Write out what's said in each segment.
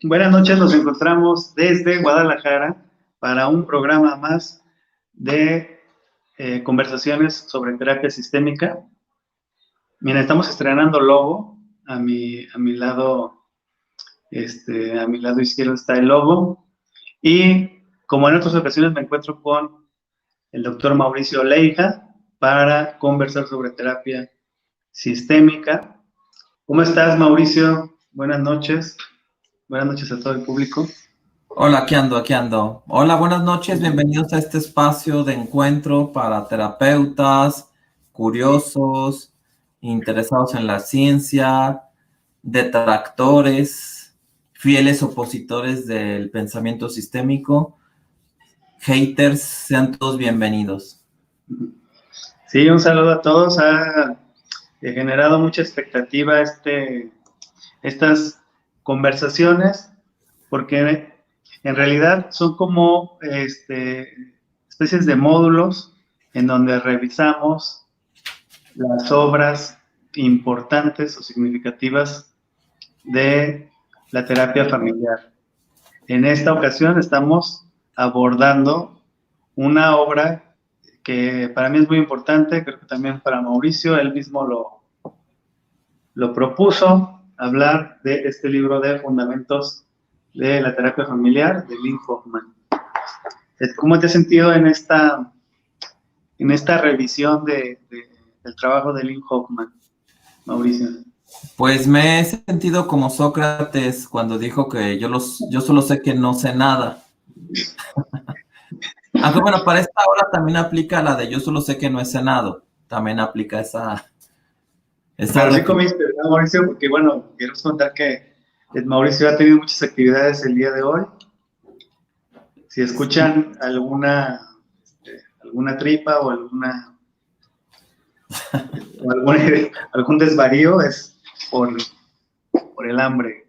Buenas noches, nos encontramos desde Guadalajara para un programa más de conversaciones sobre terapia sistémica. Mira, estamos estrenando logo. A mi lado, a mi lado izquierdo está el logo. Y como en otras ocasiones me encuentro con el doctor Mauricio Leija para conversar sobre terapia sistémica. ¿Cómo estás, Mauricio? Buenas noches. Buenas noches a todo el público. Hola, aquí ando, aquí ando. Hola, buenas noches, bienvenidos a este espacio de encuentro para terapeutas, curiosos, interesados en la ciencia, detractores, fieles opositores del pensamiento sistémico, haters, sean todos bienvenidos. Sí, un saludo a todos. Ha generado mucha expectativa estas conversaciones, porque en realidad son como especies de módulos en donde revisamos las obras importantes o significativas de la terapia familiar. En esta ocasión estamos abordando una obra que para mí es muy importante, creo que también para Mauricio, él mismo lo propuso, hablar de este libro de Fundamentos de la Terapia Familiar de Lynn Hoffman. ¿Cómo te has sentido en esta revisión del trabajo de Lynn Hoffman, Mauricio? Pues me he sentido como Sócrates cuando dijo que yo solo sé que no sé nada. Aunque bueno, para esta hora también aplica la de yo solo sé que no he cenado. También aplica esa Pero sí reflexión. comiste, ¿verdad, Mauricio? Porque bueno, quiero contar que Mauricio ha tenido muchas actividades el día de hoy. Si escuchan alguna tripa o algún desvarío, es por el hambre.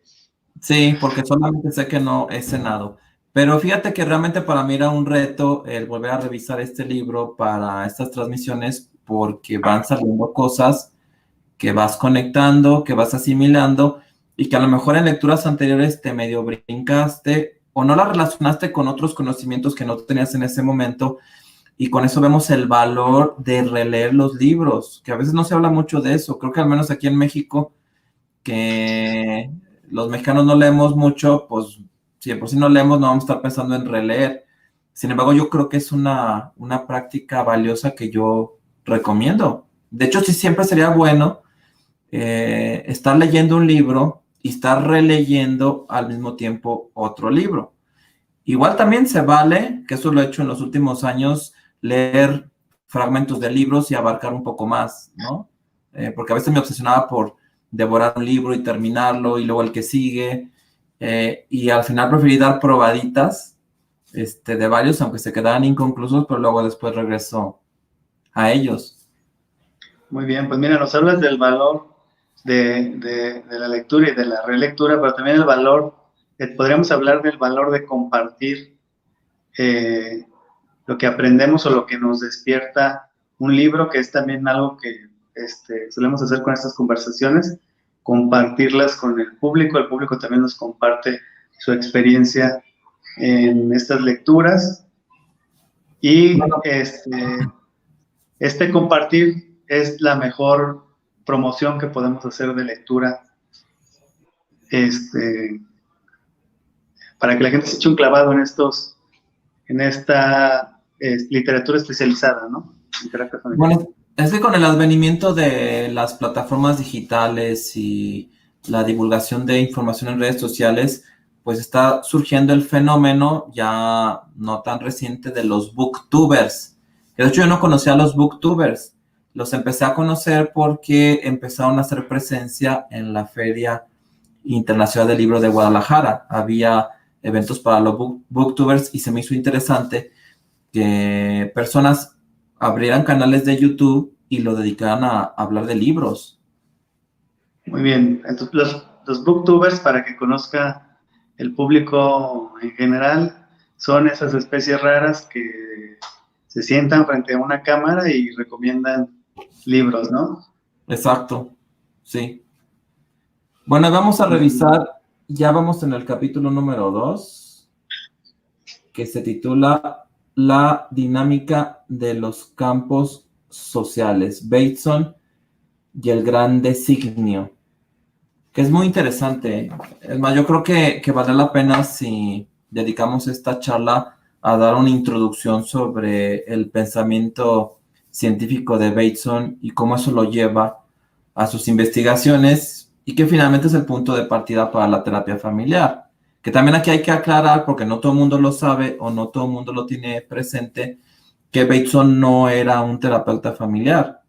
Sí, porque solamente sé que no he cenado. Pero fíjate que realmente para mí era un reto el volver a revisar este libro para estas transmisiones porque van saliendo cosas que vas conectando, que vas asimilando y que a lo mejor en lecturas anteriores te medio brincaste o no las relacionaste con otros conocimientos que no tenías en ese momento. Y con eso vemos el valor de releer los libros, que a veces no se habla mucho de eso. Creo que al menos aquí en México, que los mexicanos no leemos mucho, pues si de por sí no leemos, no vamos a estar pensando en releer. Sin embargo, yo creo que es una práctica valiosa que yo recomiendo. De hecho, sí siempre sería bueno estar leyendo un libro y estar releyendo al mismo tiempo otro libro. Igual también se vale, que eso lo he hecho en los últimos años, leer fragmentos de libros y abarcar un poco más, ¿no? Porque a veces me obsesionaba por devorar un libro y terminarlo y luego el que sigue. Y al final preferí dar probaditas de varios, aunque se quedaran inconclusos, pero luego después regreso a ellos. Muy bien, pues mira, nos hablas del valor de la lectura y de la relectura, pero también el valor, podríamos hablar del valor de compartir lo que aprendemos o lo que nos despierta un libro, que es también algo que solemos hacer con estas conversaciones, compartirlas con el público también nos comparte su experiencia en estas lecturas y Bueno, compartir es la mejor promoción que podemos hacer de lectura, para que la gente se eche un clavado en esta literatura especializada, ¿no? En terapia familiar. bueno, es que con el advenimiento de las plataformas digitales y la divulgación de información en redes sociales, pues está surgiendo el fenómeno ya no tan reciente de los booktubers. De hecho, yo no conocía a los booktubers. Los empecé a conocer porque empezaron a hacer presencia en la Feria Internacional del Libro de Guadalajara. Había eventos para los booktubers y se me hizo interesante que personas abrieran canales de YouTube y lo dedicaran a hablar de libros. Muy bien. Entonces, los booktubers, para que conozca el público en general, son esas especies raras que se sientan frente a una cámara y recomiendan libros, ¿no? Exacto, sí. Bueno, vamos a revisar ya vamos en el capítulo número 2, que se titula La dinámica de los campos sociales, Bateson y el gran designio, que es muy interesante. Es más, yo creo que vale la pena si dedicamos esta charla a dar una introducción sobre el pensamiento científico de Bateson y cómo eso lo lleva a sus investigaciones y que finalmente es el punto de partida para la terapia familiar. Que también aquí hay que aclarar, porque no todo el mundo lo sabe o no todo el mundo lo tiene presente, que Bateson no era un terapeuta familiar.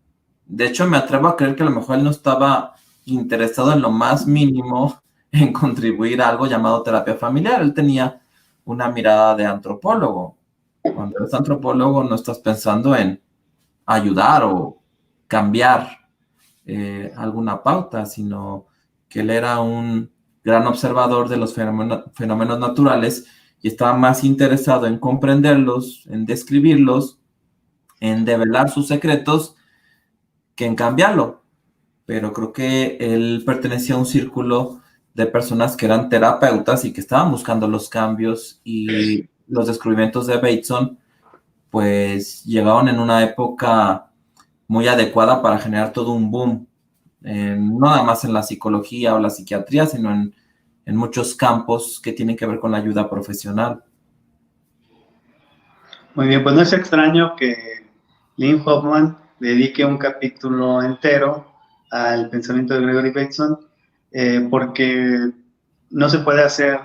De hecho, me atrevo a creer que a lo mejor él no estaba interesado en lo más mínimo en contribuir a algo llamado terapia familiar. Él tenía una mirada de antropólogo. Cuando eres antropólogo no estás pensando en ayudar o cambiar alguna pauta, sino que él era un gran observador de los fenómenos naturales y estaba más interesado en comprenderlos, en describirlos, en develar sus secretos, que en cambiarlo. Pero creo que él pertenecía a un círculo de personas que eran terapeutas y que estaban buscando los cambios, y los descubrimientos de Bateson pues llegaron en una época muy adecuada para generar todo un boom, no nada más en la psicología o la psiquiatría, sino en muchos campos que tienen que ver con la ayuda profesional. Muy bien, pues no es extraño que Lynn Hoffman dedique un capítulo entero al pensamiento de Gregory Bateson, porque no se puede hacer,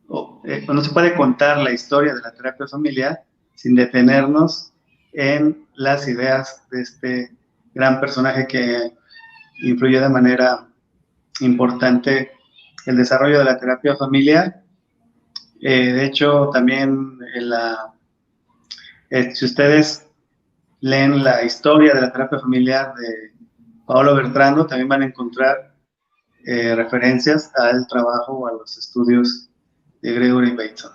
no se puede contar la historia de la terapia familiar sin detenernos en las ideas de este gran personaje que influyó de manera importante el desarrollo de la terapia familiar. De hecho, también si ustedes leen la historia de la terapia familiar de Paolo Bertrando, también van a encontrar referencias al trabajo o a los estudios de Gregory Bateson.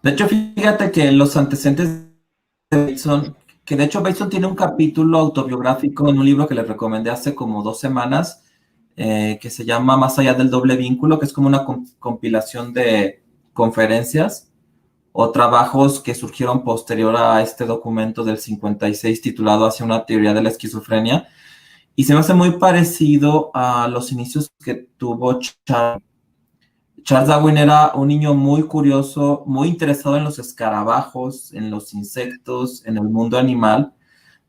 De hecho, fíjate que los antecedentes de Bateson, que de hecho Bateson tiene un capítulo autobiográfico en un libro que les recomendé hace como 2 semanas, que se llama Más allá del doble vínculo, que es como una compilación de conferencias o trabajos que surgieron posterior a este documento del 56 titulado Hacia una teoría de la esquizofrenia, y se me hace muy parecido a los inicios que tuvo Charles Darwin. Era un niño muy curioso, muy interesado en los escarabajos, en los insectos, en el mundo animal.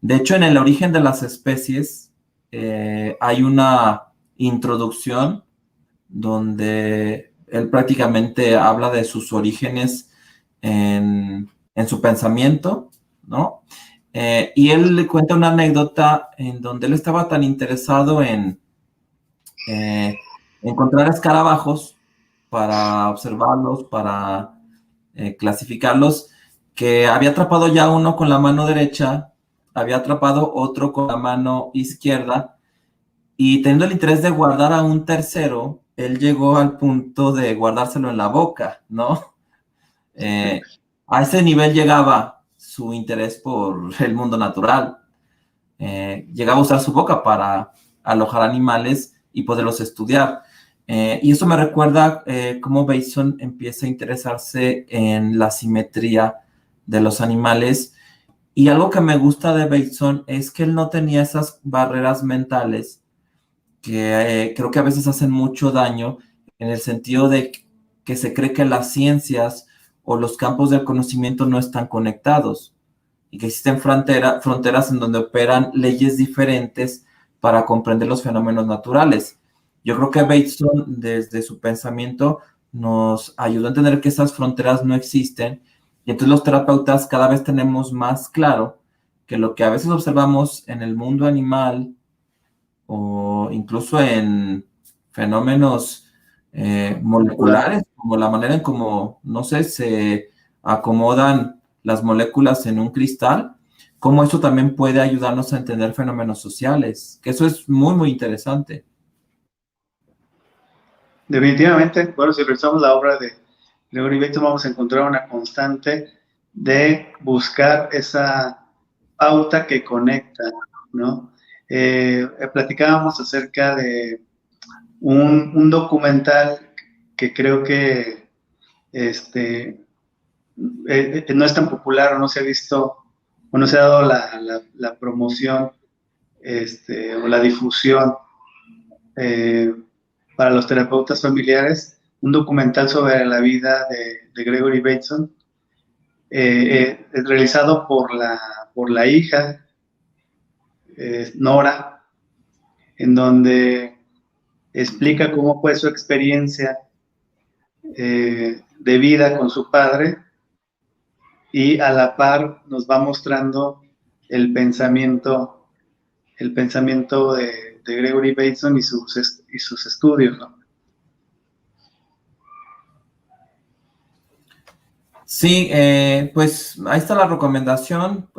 De hecho, en El origen de las especies hay una introducción donde él prácticamente habla de sus orígenes en su pensamiento, ¿no? Y él le cuenta una anécdota en donde él estaba tan interesado en encontrar escarabajos para observarlos, para clasificarlos, que había atrapado ya uno con la mano derecha, había atrapado otro con la mano izquierda, y teniendo el interés de guardar a un tercero, él llegó al punto de guardárselo en la boca, ¿no? A ese nivel llegaba su interés por el mundo natural. Llegaba a usar su boca para alojar animales y poderlos estudiar. Y eso me recuerda cómo Bateson empieza a interesarse en la simetría de los animales. Y algo que me gusta de Bateson es que él no tenía esas barreras mentales que creo que a veces hacen mucho daño, en el sentido de que se cree que las ciencias o los campos del conocimiento no están conectados y que existen fronteras en donde operan leyes diferentes para comprender los fenómenos naturales. Yo creo que Bateson, desde su pensamiento, nos ayudó a entender que esas fronteras no existen, y entonces los terapeutas cada vez tenemos más claro que lo que a veces observamos en el mundo animal o incluso en fenómenos moleculares, como la manera en cómo, no sé, se acomodan las moléculas en un cristal, cómo eso también puede ayudarnos a entender fenómenos sociales, que eso es muy, muy interesante. Definitivamente, bueno, si revisamos la obra de Gregory Bateson, vamos a encontrar una constante de buscar esa pauta que conecta, ¿no? Platicábamos acerca de un documental que creo que no es tan popular o no se ha visto o no se ha dado la promoción o la difusión eh, para los terapeutas familiares, un documental sobre la vida de Gregory Bateson, realizado por la hija, Nora, en donde explica cómo fue su experiencia de vida con su padre, y a la par nos va mostrando el pensamiento, de Gregory Bateson y sus estudios, ¿no? Sí, pues ahí está la recomendación.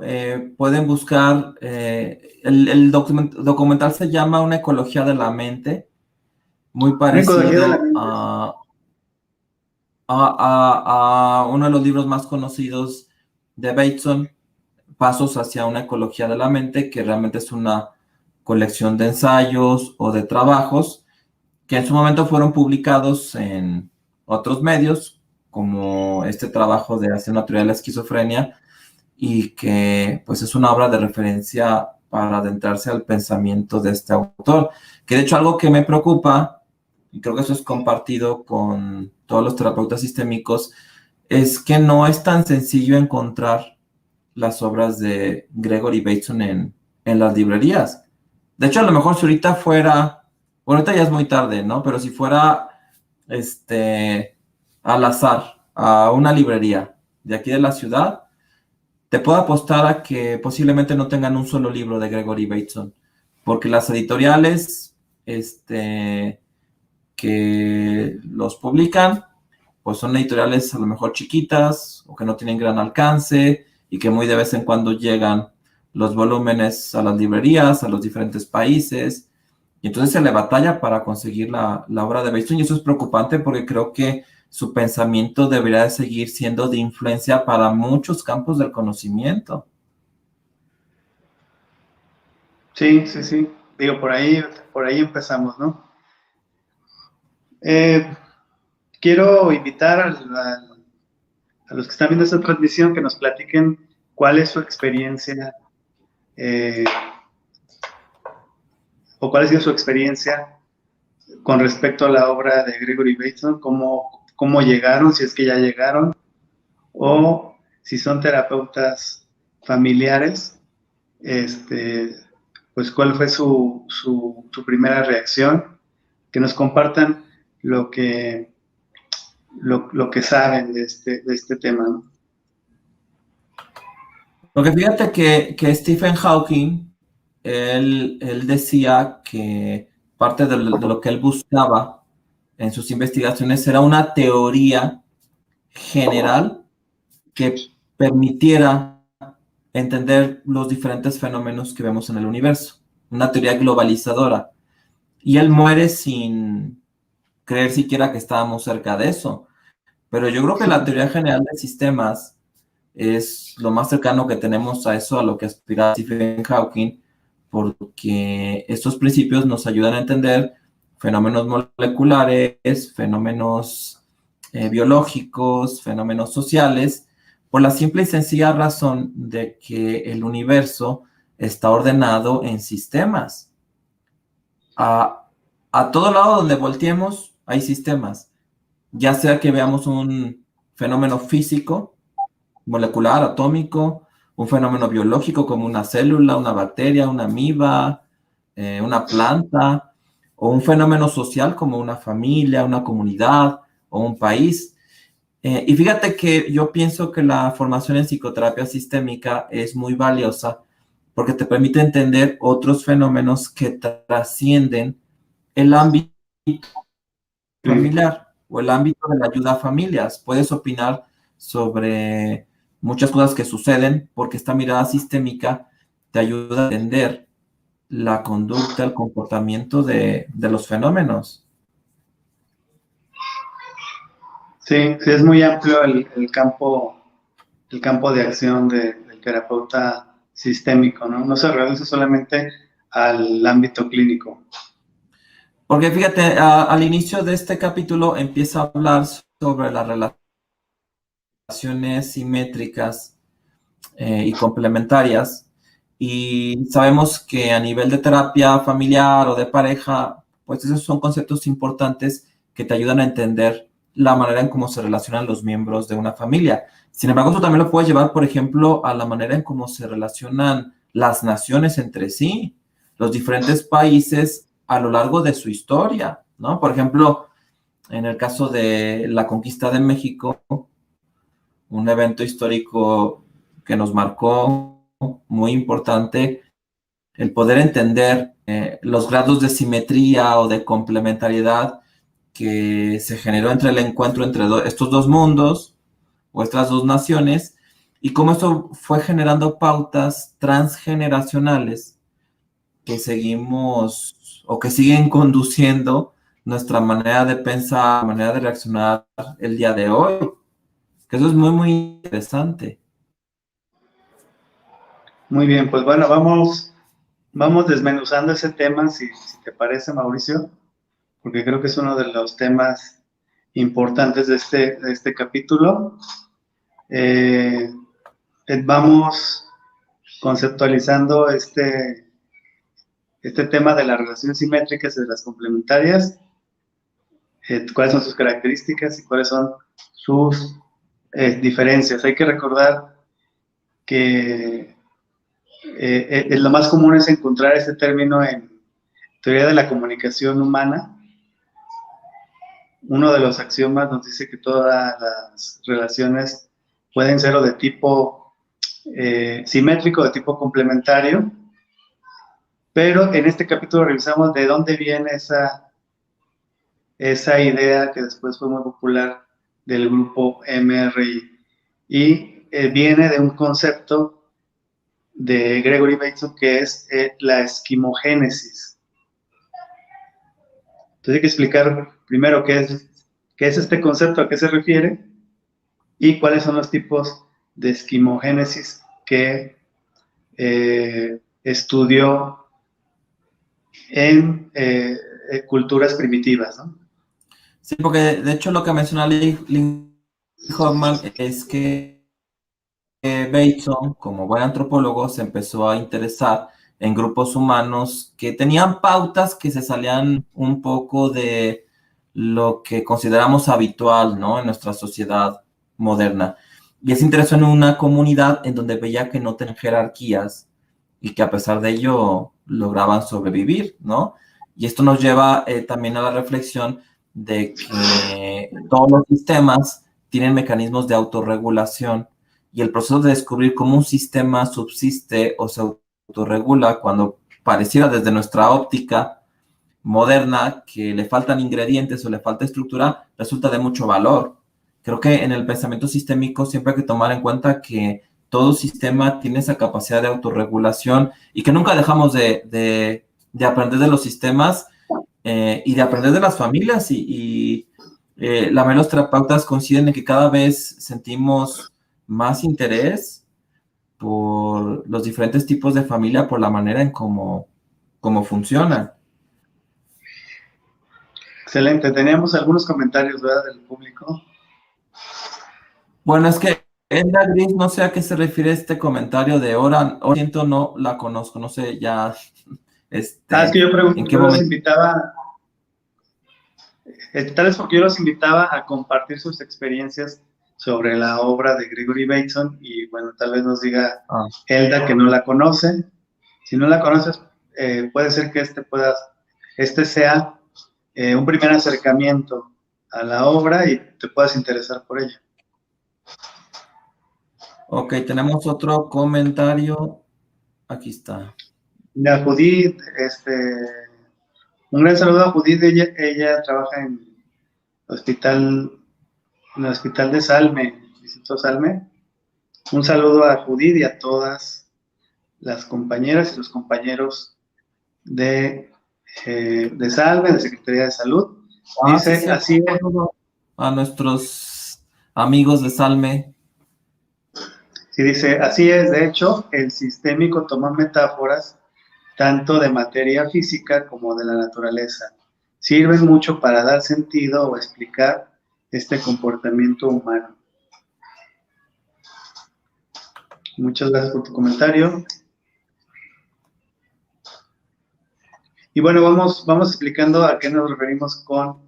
Pueden buscar, el documental se llama Una ecología de la mente, muy parecido a uno de los libros más conocidos de Bateson, Pasos hacia una ecología de la mente, que realmente es una colección de ensayos o de trabajos que en su momento fueron publicados en otros medios, como este trabajo de Hacia una teoría de la esquizofrenia, y que pues es una obra de referencia para adentrarse al pensamiento de este autor. Que de hecho algo que me preocupa, y creo que eso es compartido con todos los terapeutas sistémicos, es que no es tan sencillo encontrar las obras de Gregory Bateson en las librerías. De hecho, a lo mejor si ahorita fuera, bueno, ahorita ya es muy tarde, ¿no? Pero si fuera, al azar, a una librería de aquí de la ciudad, te puedo apostar a que posiblemente no tengan un solo libro de Gregory Bateson, porque las editoriales, que los publican, pues son editoriales a lo mejor chiquitas o que no tienen gran alcance y que muy de vez en cuando llegan los volúmenes a las librerías, a los diferentes países, y entonces se le batalla para conseguir la obra de Bateson, y eso es preocupante porque creo que su pensamiento debería de seguir siendo de influencia para muchos campos del conocimiento. Sí, sí, sí. Digo, por ahí empezamos, ¿no? Quiero invitar a los que están viendo esta transmisión que nos platiquen cuál es su experiencia, o cuál ha sido su experiencia con respecto a la obra de Gregory Bateson, cómo llegaron, si es que ya llegaron, o si son terapeutas familiares, pues cuál fue su primera reacción, que nos compartan lo que saben de este tema, ¿no? Porque fíjate que Stephen Hawking, él decía que parte de lo que él buscaba en sus investigaciones era una teoría general que permitiera entender los diferentes fenómenos que vemos en el universo, una teoría globalizadora. Y él muere sin creer siquiera que estábamos cerca de eso. Pero yo creo que la teoría general de sistemas es lo más cercano que tenemos a eso, a lo que aspira Stephen Hawking, porque estos principios nos ayudan a entender fenómenos moleculares, fenómenos biológicos, fenómenos sociales, por la simple y sencilla razón de que el universo está ordenado en sistemas. A todo lado donde volteemos hay sistemas, ya sea que veamos un fenómeno físico, molecular, atómico, un fenómeno biológico como una célula, una bacteria, una amiba, una planta, o un fenómeno social como una familia, una comunidad o un país. Y fíjate que yo pienso que la formación en psicoterapia sistémica es muy valiosa porque te permite entender otros fenómenos que trascienden el ámbito familiar o el ámbito de la ayuda a familias. Puedes opinar sobre muchas cosas que suceden porque esta mirada sistémica te ayuda a entender la conducta, el comportamiento de los fenómenos. Sí, sí, es muy amplio el campo de acción del terapeuta sistémico, ¿no? No se reduce solamente al ámbito clínico. Porque fíjate, al inicio de este capítulo empieza a hablar sobre las relaciones simétricas y complementarias. Y sabemos que a nivel de terapia familiar o de pareja, pues esos son conceptos importantes que te ayudan a entender la manera en cómo se relacionan los miembros de una familia. Sin embargo, eso también lo puedes llevar, por ejemplo, a la manera en cómo se relacionan las naciones entre sí, los diferentes países a lo largo de su historia, ¿no? Por ejemplo, en el caso de la conquista de México, un evento histórico que nos marcó muy importante, el poder entender los grados de simetría o de complementariedad que se generó entre el encuentro entre estos dos mundos o estas dos naciones y cómo esto fue generando pautas transgeneracionales que seguimos o que siguen conduciendo nuestra manera de pensar, manera de reaccionar el día de hoy. Que eso es muy, muy interesante. Muy bien, pues bueno, vamos desmenuzando ese tema, si te parece, Mauricio, porque creo que es uno de los temas importantes de este capítulo. Vamos conceptualizando este tema de las relaciones simétricas y de las complementarias, cuáles son sus características y cuáles son sus diferencias. Hay que recordar que lo más común es encontrar este término en teoría de la comunicación humana. Uno de los axiomas nos dice que todas las relaciones pueden ser o de tipo simétrico o de tipo complementario, pero en este capítulo revisamos de dónde viene esa idea que después fue muy popular del grupo MRI. Y viene de un concepto de Gregory Bateson que es la esquimogénesis. Entonces hay que explicar primero qué es este concepto, a qué se refiere y cuáles son los tipos de esquimogénesis que estudió en culturas primitivas, ¿no? Sí, porque de hecho lo que menciona Lee Hoffman es que Bateson, como buen antropólogo, se empezó a interesar en grupos humanos que tenían pautas que se salían un poco de lo que consideramos habitual, ¿no? En nuestra sociedad moderna. Y él se interesó en una comunidad en donde veía que no tenían jerarquías y que a pesar de ello lograban sobrevivir, ¿no? Y esto nos lleva también a la reflexión de que todos los sistemas tienen mecanismos de autorregulación y el proceso de descubrir cómo un sistema subsiste o se autorregula cuando pareciera desde nuestra óptica moderna que le faltan ingredientes o le falta estructura, resulta de mucho valor. Creo que en el pensamiento sistémico siempre hay que tomar en cuenta que todo sistema tiene esa capacidad de autorregulación y que nunca dejamos de aprender de los sistemas y de aprender de las familias y la mayoría de los terapeutas coinciden en que cada vez sentimos más interés por los diferentes tipos de familia, por la manera en cómo funcionan. Excelente. Teníamos algunos comentarios, ¿verdad?, del público. Bueno, es que Elda Gris, no sé a qué se refiere este comentario de hora, siento no la conozco, no sé ya Es que yo en qué los momento. invitaba, tal vez porque yo los invitaba a compartir sus experiencias sobre la obra de Gregory Bateson y bueno, tal vez nos diga Elda que no la conoce. Si no la conoces, puede ser que este sea un primer acercamiento a la obra y te puedas interesar por ella. Ok, tenemos otro comentario. Aquí está. Mira, Judith, un gran saludo a Judith, ella trabaja en el hospital de Salme, Distrito Salme. Un saludo a Judith y a todas las compañeras y los compañeros de Salme, de Secretaría de Salud. Dice, Sí, así es. A nuestros amigos de Salme. Sí, dice, así es. De hecho, el sistémico toma metáforas tanto de materia física como de la naturaleza. sirven mucho para dar sentido o explicar este comportamiento humano. Muchas gracias por tu comentario. Y bueno, vamos explicando a qué nos referimos con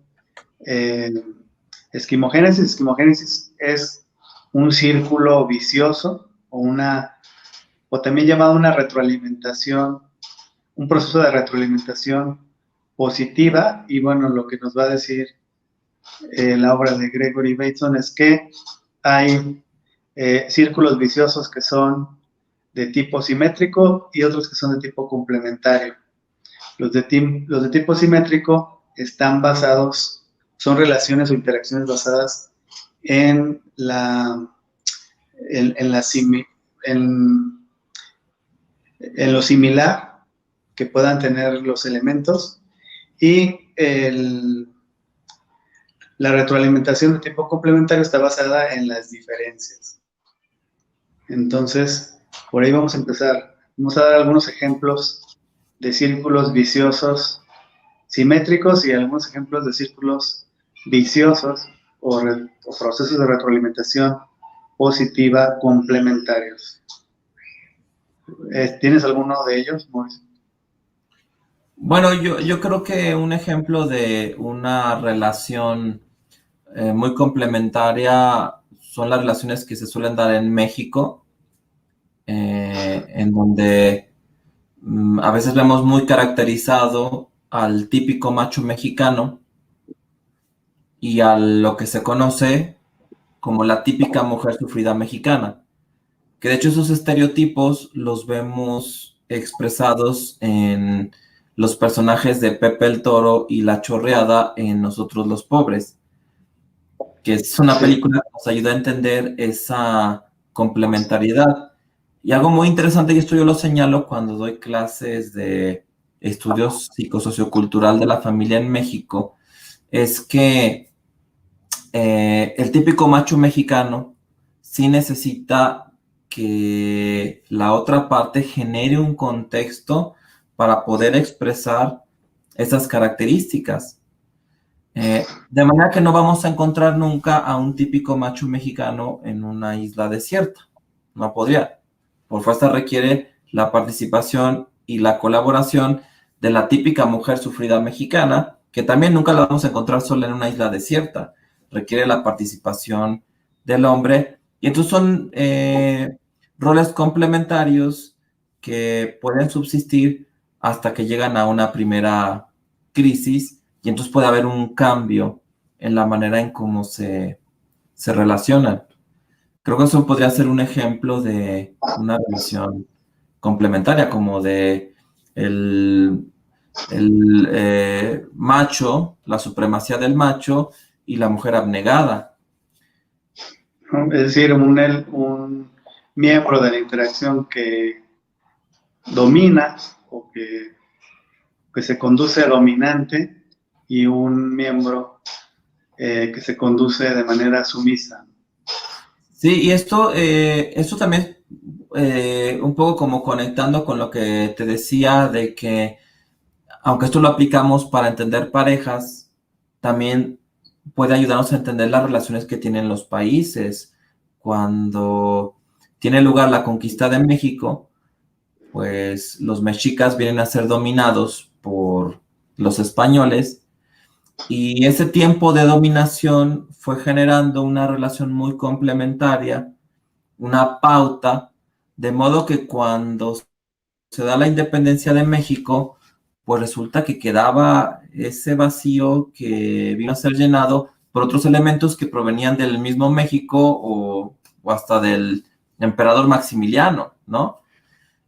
esquimogénesis. Esquimogénesis es un círculo vicioso o también llamado una retroalimentación, un proceso de retroalimentación positiva. Y bueno, lo que nos va a decir la obra de Gregory Bateson es que hay círculos viciosos que son de tipo simétrico y otros que son de tipo complementario. Los de tipo simétrico son relaciones o interacciones basadas en lo similar que puedan tener los elementos, y la retroalimentación de tipo complementario está basada en las diferencias. Entonces, por ahí vamos a empezar. Vamos a dar algunos ejemplos de círculos viciosos simétricos y algunos ejemplos de círculos viciosos o procesos de retroalimentación positiva complementarios. ¿Tienes alguno de ellos, Mauricio? Bueno, yo creo que un ejemplo de una relación muy complementaria son las relaciones que se suelen dar en México, en donde a veces vemos muy caracterizado al típico macho mexicano y a lo que se conoce como la típica mujer sufrida mexicana, que de hecho esos estereotipos los vemos expresados en los personajes de Pepe el Toro y La Chorreada en Nosotros los Pobres, que es una película que nos ayuda a entender esa complementariedad. Y algo muy interesante, y esto yo lo señalo cuando doy clases de estudios psicosociocultural de la familia en México, es que el típico macho mexicano sí necesita que la otra parte genere un contexto para poder expresar esas características. De manera que no vamos a encontrar nunca a un típico macho mexicano en una isla desierta. No podría. Por fuerza requiere la participación y la colaboración de la típica mujer sufrida mexicana, que también nunca la vamos a encontrar sola en una isla desierta. Requiere la participación del hombre. Y entonces son roles complementarios que pueden subsistir hasta que llegan a una primera crisis, y entonces puede haber un cambio en la manera en cómo se relacionan. Creo que eso podría ser un ejemplo de una relación complementaria, como de el macho, la supremacía del macho y la mujer abnegada. Es decir, un miembro de la interacción que domina o que se conduce dominante, y un miembro que se conduce de manera sumisa. Sí, y esto también, un poco como conectando con lo que te decía de que, aunque esto lo aplicamos para entender parejas, también puede ayudarnos a entender las relaciones que tienen los países. Cuando tiene lugar la conquista de México, pues los mexicas vienen a ser dominados por los españoles, y ese tiempo de dominación fue generando una relación muy complementaria, una pauta, de modo que cuando se da la independencia de México, pues resulta que quedaba ese vacío que vino a ser llenado por otros elementos que provenían del mismo México o hasta del emperador Maximiliano, ¿no?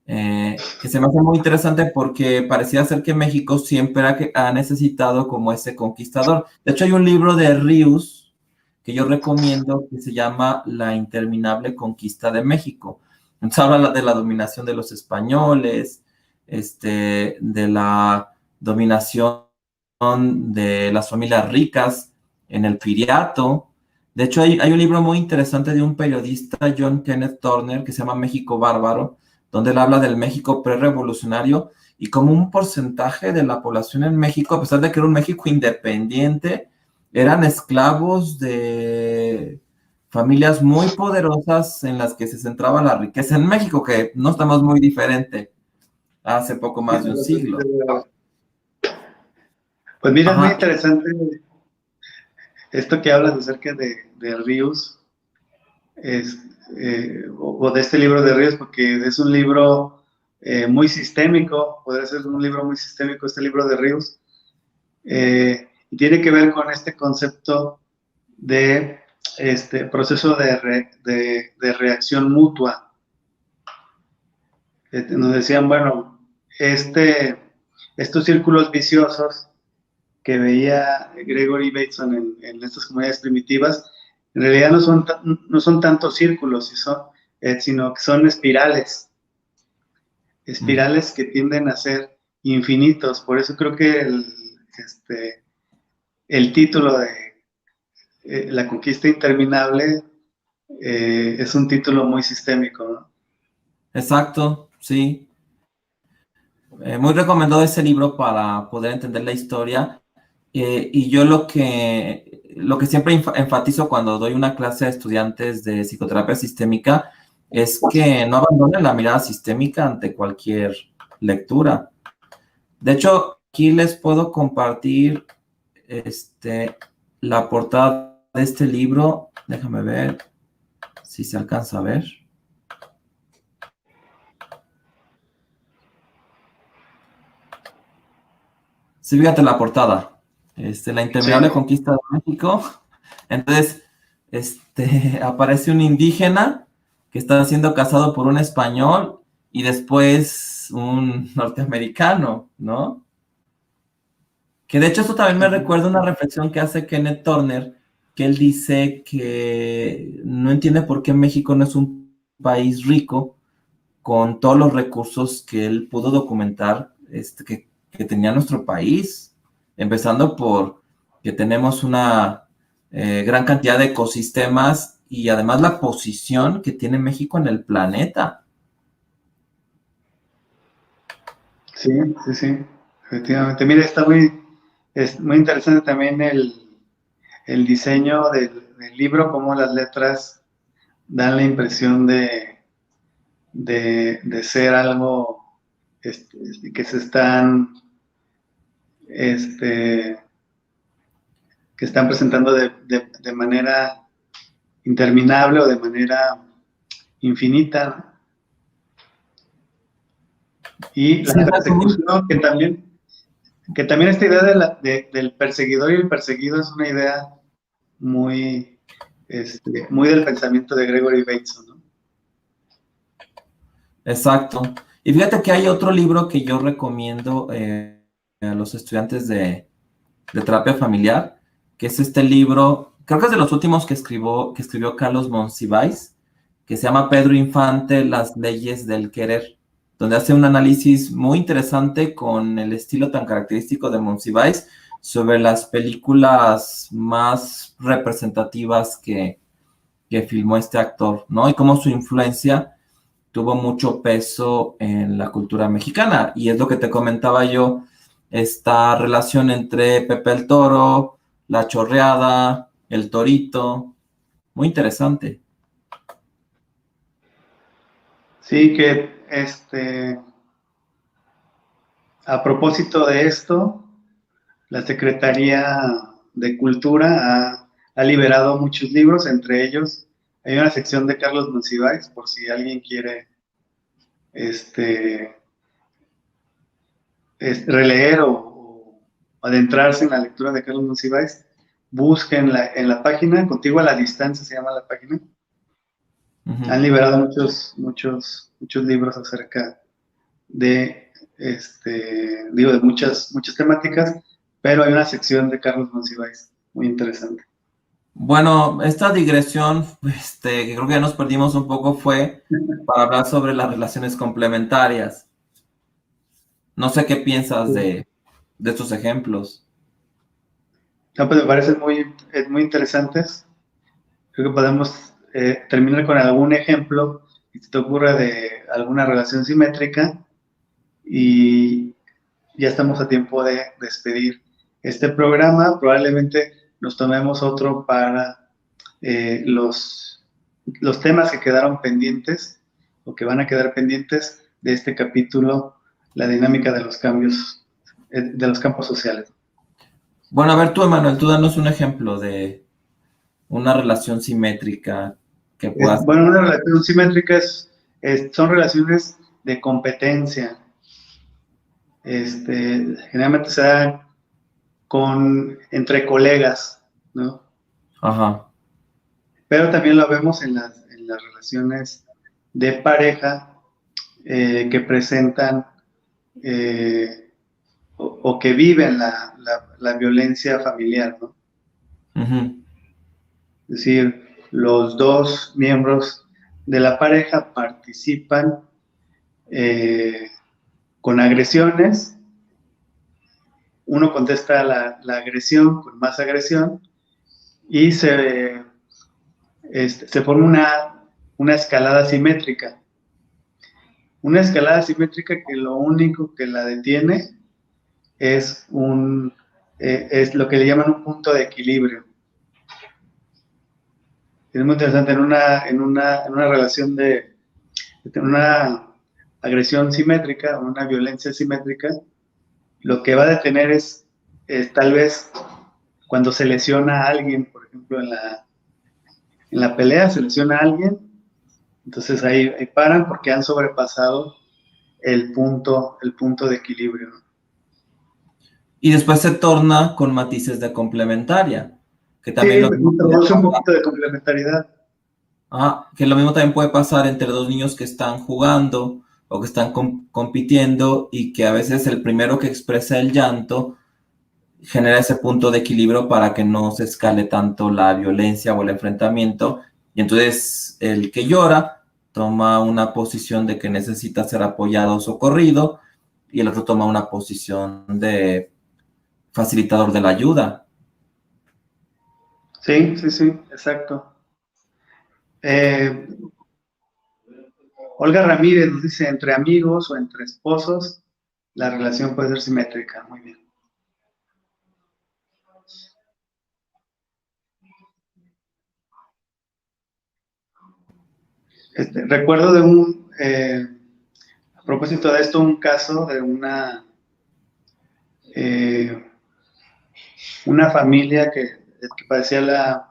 Que se me hace muy interesante porque parecía ser que México siempre ha necesitado como ese conquistador. De hecho, hay un libro de Ríos que yo recomiendo que se llama La interminable conquista de México. Entonces habla de la dominación de los españoles, de la dominación de las familias ricas en el Viriato. De hecho, hay un libro muy interesante de un periodista, John Kenneth Turner, que se llama México Bárbaro, donde él habla del México prerevolucionario y como un porcentaje de la población en México, a pesar de que era un México independiente, eran esclavos de familias muy poderosas en las que se centraba la riqueza en México, que no estamos muy diferente hace poco más de un siglo. Pues mira, es muy Ajá, interesante esto que hablas acerca de Ríos, es, o de este libro de Ríos, porque es un libro muy sistémico, podría ser un libro muy sistémico este libro de Ríos, y tiene que ver con este concepto de este proceso de reacción mutua. Nos decían, bueno, estos círculos viciosos que veía Gregory Bateson en estas comunidades primitivas, en realidad no son tantos círculos, sino que son espirales que tienden a ser infinitos. Por eso creo que el título de La conquista interminable es un título muy sistémico, ¿no? exacto, sí. Muy recomendado ese libro para poder entender la historia. Y yo lo que siempre enfatizo cuando doy una clase a estudiantes de psicoterapia sistémica es que no abandonen la mirada sistémica ante cualquier lectura. De hecho, aquí les puedo compartir la portada de este libro. Déjame ver si se alcanza a ver. Sí, fíjate la portada. La interminable Sí, conquista de México. Entonces, aparece un indígena que está siendo casado por un español y después un norteamericano, ¿no? Que de hecho esto también me recuerda una reflexión que hace Kenneth Turner, que él dice que no entiende por qué México no es un país rico con todos los recursos que él pudo documentar que tenía nuestro país, empezando por que tenemos una gran cantidad de ecosistemas y además la posición que tiene México en el planeta. sí, sí, sí, efectivamente. Mira, es muy interesante también el diseño del libro, cómo las letras dan la impresión de ser algo que se este, que están presentando de manera interminable o de manera infinita. Y Sí, la exacto. persecución, que también esta idea del perseguidor y el perseguido es una idea muy, muy del pensamiento de Gregory Bateson, ¿no? Exacto. Y fíjate que hay otro libro que yo recomiendo a los estudiantes de terapia familiar, que es este libro, creo que es de los últimos que escribió Carlos Monsiváis, que se llama Pedro Infante, Las leyes del querer, donde hace un análisis muy interesante con el estilo tan característico de Monsiváis sobre las películas más representativas que filmó este actor, ¿no? Y cómo su influencia tuvo mucho peso en la cultura mexicana. Y es lo que te comentaba yo, esta relación entre Pepe el Toro, La Chorreada, El Torito, muy interesante. Sí, que a propósito de esto, la Secretaría de Cultura ha liberado muchos libros, entre ellos hay una sección de Carlos Monsiváis, por si alguien quiere este, releer o adentrarse en la lectura de Carlos Monsiváis, busquen en la página, Contigo a la Distancia se llama la página. Han liberado muchos libros acerca de, de muchas temáticas, pero hay una sección de Carlos Monsiváis muy interesante. Bueno, esta digresión, que creo que ya nos perdimos un poco, fue para hablar sobre las relaciones complementarias. No sé qué piensas de estos ejemplos. No, pues me parecen muy interesantes. Creo que podemos terminar con algún ejemplo y se te ocurra de alguna relación simétrica, y ya estamos a tiempo de despedir este programa. Probablemente nos tomemos otro para los temas que quedaron pendientes o que van a quedar pendientes de este capítulo, la dinámica de los cambios, de los campos sociales. Bueno, a ver tú, Emanuel, tú danos un ejemplo de una relación simétrica que puedas... Bueno, una relación simétrica son relaciones de competencia. Generalmente se da entre colegas, ¿no? Ajá. Pero también lo vemos en las relaciones de pareja que presentan o que viven la violencia familiar, ¿no? Uh-huh. Es decir, los dos miembros de la pareja participan con agresiones, uno contesta la agresión con más agresión y se forma una escalada simétrica. Una escalada simétrica que lo único que la detiene es lo que le llaman un punto de equilibrio. Es muy interesante en una relación de una agresión simétrica, una violencia simétrica. Lo que va a detener es tal vez cuando se lesiona a alguien, por ejemplo, en la pelea se lesiona a alguien, entonces ahí paran porque han sobrepasado el punto de equilibrio. Y después se torna con matices de complementaria, que Sí, también introduce un poquito de complementariedad. que lo mismo también puede pasar entre dos niños que están jugando o que están compitiendo y que a veces el primero que expresa el llanto genera ese punto de equilibrio para que no se escale tanto la violencia o el enfrentamiento. Y entonces el que llora toma una posición de que necesita ser apoyado o socorrido y el otro toma una posición de facilitador de la ayuda. Sí, exacto. Olga Ramírez nos dice, entre amigos o entre esposos, la relación puede ser simétrica. Muy bien. Recuerdo a propósito de esto, un caso de una familia que padecía la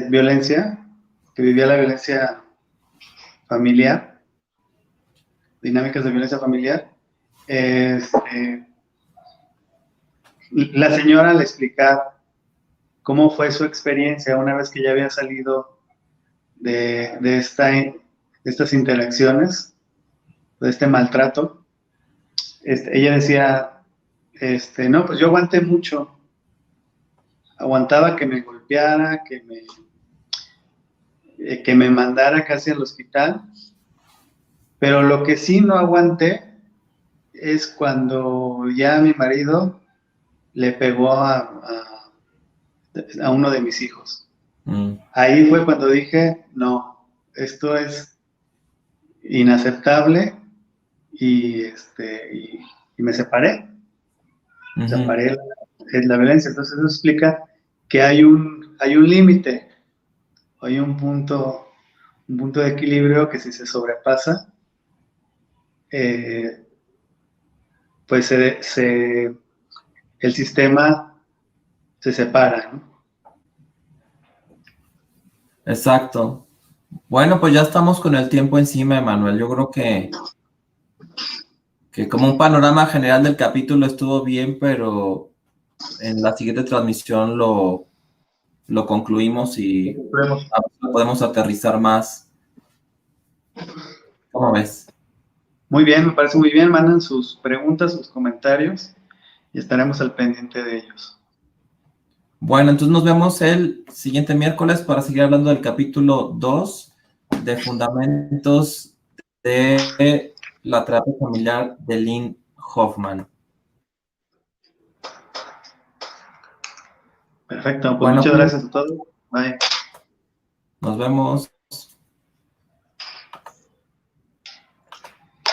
violencia, que vivía la violencia familiar, dinámicas de violencia familiar. La señora, al explicar cómo fue su experiencia una vez que ya había salido de estas interacciones, de este maltrato, ella decía, no, pues yo aguanté mucho, aguantaba que me golpeara, que me mandara casi al hospital, pero lo que sí no aguanté es cuando ya mi marido le pegó a uno de mis hijos. Ahí fue cuando dije, no, esto es inaceptable, y me separé. Uh-huh. Separé la violencia. Entonces eso explica que hay un límite, hay un punto de equilibrio que si se sobrepasa, pues el sistema se separa, ¿no? Exacto. Bueno, pues ya estamos con el tiempo encima, Emanuel. Yo creo que como un panorama general del capítulo estuvo bien, pero en la siguiente transmisión lo concluimos y podemos aterrizar más. ¿Cómo ves? Muy bien, me parece muy bien. Manden sus preguntas, sus comentarios y estaremos al pendiente de ellos. Bueno, entonces nos vemos el siguiente miércoles para seguir hablando del capítulo 2 de Fundamentos de la Terapia Familiar de Lynn Hoffman. Perfecto, pues bueno, muchas gracias a todos. Bye. Nos vemos.